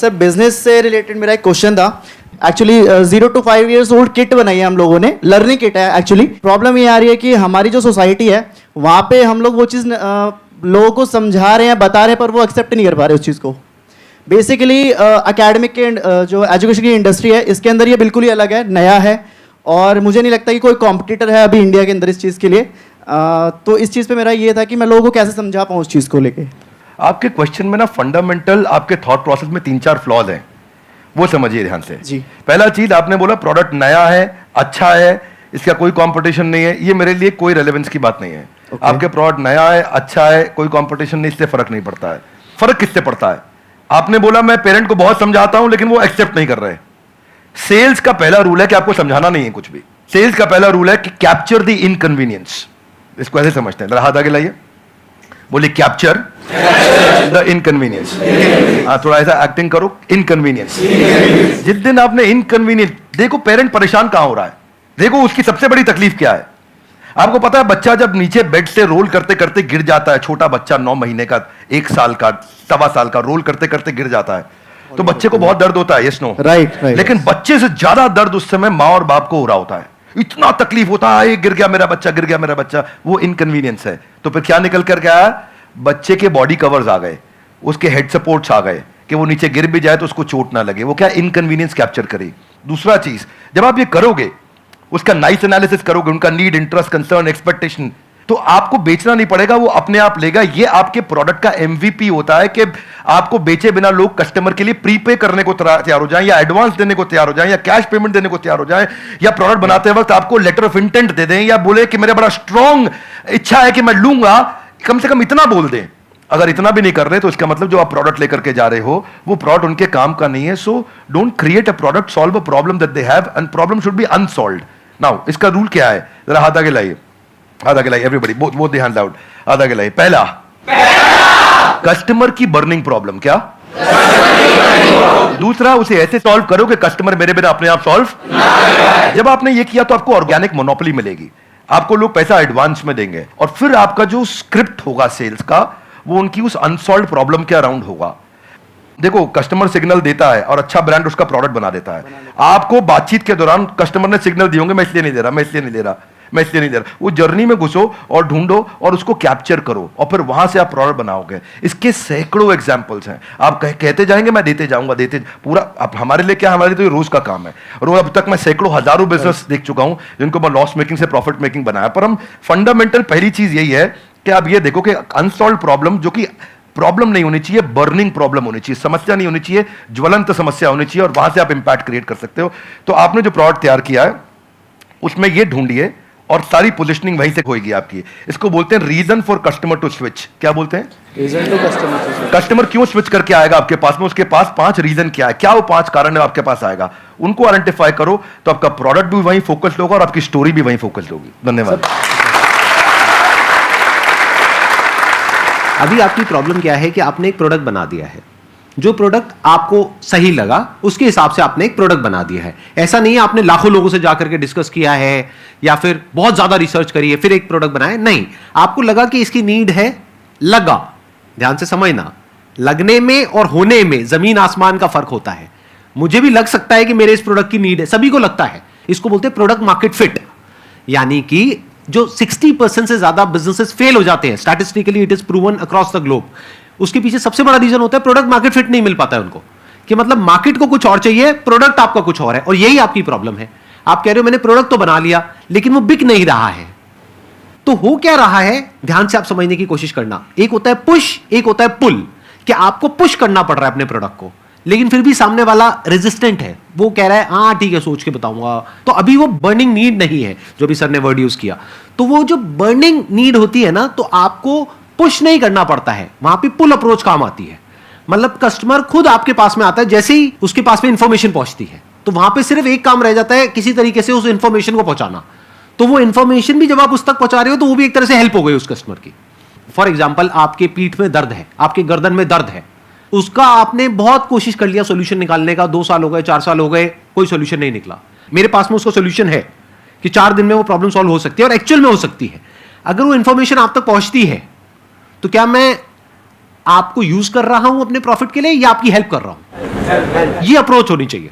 Sir business से related मेरा एक क्वेश्चन था। Actually 0 to 5 years old kit बनाई है हम लोगों ने, लर्निंग किट है। एक्चुअली प्रॉब्लम ये आ रही है कि हमारी जो सोसाइटी है वहाँ पे हम लोग वो चीज़ लोगों को समझा रहे हैं, बता रहे हैं, पर वो एक्सेप्ट नहीं कर पा रहे उस चीज़ को। बेसिकली एकेडमिक के जो एजुकेशन की इंडस्ट्री है इसके अंदर ये बिल्कुल ही अलग है, नया है, और मुझे नहीं लगता कि कोई कॉम्पिटिटर है अभी इंडिया के अंदर इस चीज़ के लिए। तो इस चीज़ पे मेरा ये था कि मैं लोगों को कैसे समझा पाऊँ उस चीज़ को लेके। आपके क्वेश्चन में ना फंडामेंटल आपके थॉट प्रोसेस में 3-4 फ्लॉज हैं, वो समझिए ध्यान से जी। पहला चीज आपने बोला प्रोडक्ट नया है, अच्छा है, इसका कोई कंपटीशन नहीं है। ये मेरे लिए कोई रेलेवेंस की बात नहीं है। आपके प्रोडक्ट नया है, अच्छा है, कोई कंपटीशन नहीं, इससे फर्क नहीं पड़ता है। फर्क किससे पड़ता है? आपने बोला मैं पेरेंट को बहुत समझाता हूं लेकिन वो एक्सेप्ट नहीं कर रहे। सेल्स का पहला रूल है कि आपको समझाना नहीं है कुछ भी। सेल्स का पहला रूल है कि कैप्चर द इनकन्वीनियंस। इसको ऐसे समझते हैं, हाथ आगे लाइए, बोलिए कैप्चर द इनकन्वीनियंस। थोड़ा ऐसा एक्टिंग करो, इनकन्वीनियंस। जिस दिन आपने इनकन्वीनियंस, देखो पेरेंट परेशान कहां हो रहा है, देखो उसकी सबसे बड़ी तकलीफ क्या है। आपको पता है बच्चा जब नीचे बेड से रोल करते करते गिर जाता है, छोटा बच्चा 9 महीने का, 1 साल का, 1.25 साल का, रोल करते करते गिर जाता है तो बच्चे को बहुत दर्द होता है, यस नो? राइट। लेकिन बच्चे से ज्यादा दर्द उस समय माँ और बाप को हो रहा होता है। इतना तकलीफ होता है, गिर गया मेरा बच्चा, गिर गया मेरा बच्चा। वो इनकन्वीनियंस है। तो फिर क्या निकल कर गया? बच्चे के बॉडी कवर्स आ गए, उसके हेड सपोर्ट्स आ गए कि वो नीचे गिर भी जाए तो उसको चोट ना लगे। वो क्या इनकन्वीनियंस कैप्चर करे। दूसरा चीज, जब आप ये करोगे, उसका नाइस एनालिसिस करोगे, उनका नीड, इंटरेस्ट, कंसर्न, एक्सपेक्टेशन, तो आपको बेचना नहीं पड़ेगा, वो अपने आप लेगा। ये आपके प्रोडक्ट का एमवीपी होता है कि आपको बेचे बिना लोग कस्टमर के लिए प्रीपे करने को तैयार हो जाएं, या एडवांस देने को तैयार हो जाएं, या कैश पेमेंट देने को तैयार हो जाएं, या प्रोडक्ट बनाते वक्त आपको लेटर ऑफ इंटेंट दे दें, या बोले कि मेरा बड़ा स्ट्रॉन्ग इच्छा है कि मैं लूंगा, कम से कम इतना बोल दें। अगर इतना भी नहीं कर रहे तो इसका मतलब जो आप प्रोडक्ट लेकर के जा रहे हो वो प्रोडक्ट उनके काम का नहीं है। So don't create a product, solve a problem that they have, and problem should be unsolved. Now इसका रूल क्या है, जरा हाथ आगे लाइए, हाथ आगे लाइए, everybody both the hands out, हाथ आगे लाइए। पहला, कस्टमर की बर्निंग प्रॉब्लम। क्या? दूसरा, उसे ऐसे सॉल्व करो कि कस्टमर मेरे बिना अपने आप सॉल्व। जब आपने ये किया तो आपको ऑर्गेनिक मोनोपोली मिलेगी, आपको लोग पैसा एडवांस में देंगे, और फिर आपका जो स्क्रिप्ट होगा सेल्स का वो उनकी उस अनसॉल्व प्रॉब्लम के अराउंड होगा। देखो कस्टमर सिग्नल देता है और अच्छा ब्रांड उसका प्रोडक्ट बना देता है। आपको बातचीत के दौरान कस्टमर ने सिग्नल दिए होंगे, मैं इसलिए नहीं दे रहा, मैं इसलिए नहीं दे रहा, मैं इसलिए नहीं दे रहा। वो जर्नी में घुसो और ढूंढो और उसको कैप्चर करो, और फिर वहां से आप प्रोडक्ट बनाओगे। इसके सैकड़ों एग्जांपल्स हैं। आप कहते जाएंगे, मैं देते जाऊंगा, देते पूरा। अब हमारे लिए क्या, हमारे लिए तो ये रोज का काम है। रोज अब तक मैं सैकड़ों हजारों बिजनेस देख चुका हूं जिनको मैं लॉस मेकिंग से प्रॉफिट मेकिंग बनाया। पर हम फंडामेंटल पहली चीज यही है कि आप ये देखो कि अनसॉल्व प्रॉब्लम, जो कि प्रॉब्लम नहीं होनी चाहिए, बर्निंग प्रॉब्लम होनी चाहिए, समस्या नहीं होनी चाहिए, ज्वलंत समस्या होनी चाहिए, और वहां से आप इंपैक्ट क्रिएट कर सकते हो। तो आपने जो प्रोडक्ट तैयार किया है उसमें ये ढूंढिए, और सारी पोजीशनिंग वहीं से होगी आपकी। इसको बोलते हैं reason for customer to switch. क्या बोलते हैं? Reason to customer. कस्टमर क्यों स्विच करके आएगा आपके पास में, उसके पास 5 रीजन क्या है, क्या वो 5 कारण है आपके पास आएगा, उनको आइडेंटिफाई करो तो आपका प्रोडक्ट भी वहीं फोकस्ड होगा और आपकी स्टोरी भी वहीं फोकस्ड होगी। धन्यवाद। अभी आपकी प्रॉब्लम क्या है कि आपने एक प्रोडक्ट बना दिया है, जो प्रोडक्ट आपको सही लगा उसके हिसाब से आपने एक प्रोडक्ट बना दिया है। ऐसा नहीं है आपने लाखों लोगों से जाकर के डिस्कस किया है या फिर बहुत ज्यादा रिसर्च करी है फिर एक प्रोडक्ट बनाया, नहीं। आपको लगा कि इसकी नीड है, लगा। ध्यान से समझना, लगने में और होने में जमीन आसमान का फर्क होता है। मुझे भी लग सकता है कि मेरे इस प्रोडक्ट की नीड है, सभी को लगता है। इसको बोलते हैं प्रोडक्ट मार्केट फिट। यानी कि जो 60% से ज्यादा बिजनेसेस फेल हो जाते हैं, statistically it is proven across the globe, उसके पीछे सबसे बड़ा रीजन होता है प्रोडक्ट मार्केट फिट नहीं मिल पाता है उनको। कि मतलब मार्केट को कुछ और चाहिए, प्रोडक्ट आपका कुछ और है, और यही आपकी प्रॉब्लम है। आप कह रहे हो मैंने प्रोडक्ट तो बना लिया लेकिन वो बिक नहीं रहा है। तो हो क्या रहा है, ध्यान से आप समझने की कोशिश करना। एक होता है पुश, एक होता है पुल। कि आपको पुश करना पड़ रहा है अपने प्रोडक्ट को, लेकिन फिर भी सामने वाला रेजिस्टेंट है, वो कह रहा है हाँ ठीक है सोच के बताऊंगा। तो अभी वो बर्निंग नीड नहीं है, जो भी सर ने वर्ड यूज किया। तो वो जो बर्निंग नीड होती है ना, तो आपको पुश नहीं करना पड़ता है, वहां पे पुल अप्रोच काम आती है। मतलब कस्टमर खुद आपके पास में आता है, जैसे ही उसके पास में इंफॉर्मेशन पहुंचती है तो वहां पे सिर्फ एक काम रह जाता है, किसी तरीके से उस इंफॉर्मेशन को पहुंचाना। तो वो इंफॉर्मेशन भी जब आप उस तक पहुंचा रहे हो तो वो भी एक तरह से हेल्प हो गई उस कस्टमर की। फॉर एग्जाम्पल, आपके पीठ में दर्द है, आपके गर्दन में दर्द है, उसका आपने बहुत कोशिश कर लिया सोल्यूशन निकालने का, 2 साल हो गए, 4 साल हो गए, कोई सोल्यूशन नहीं निकला। मेरे पास में उसका सोल्यूशन है कि 4 दिन में वो प्रॉब्लम सॉल्व हो सकती है, और एक्चुअल में हो सकती है। अगर वो इंफॉर्मेशन आप तक पहुंचती है तो क्या मैं आपको यूज कर रहा हूं अपने प्रॉफिट के लिए या आपकी हेल्प कर रहा हूं, ये अप्रोच होनी चाहिए।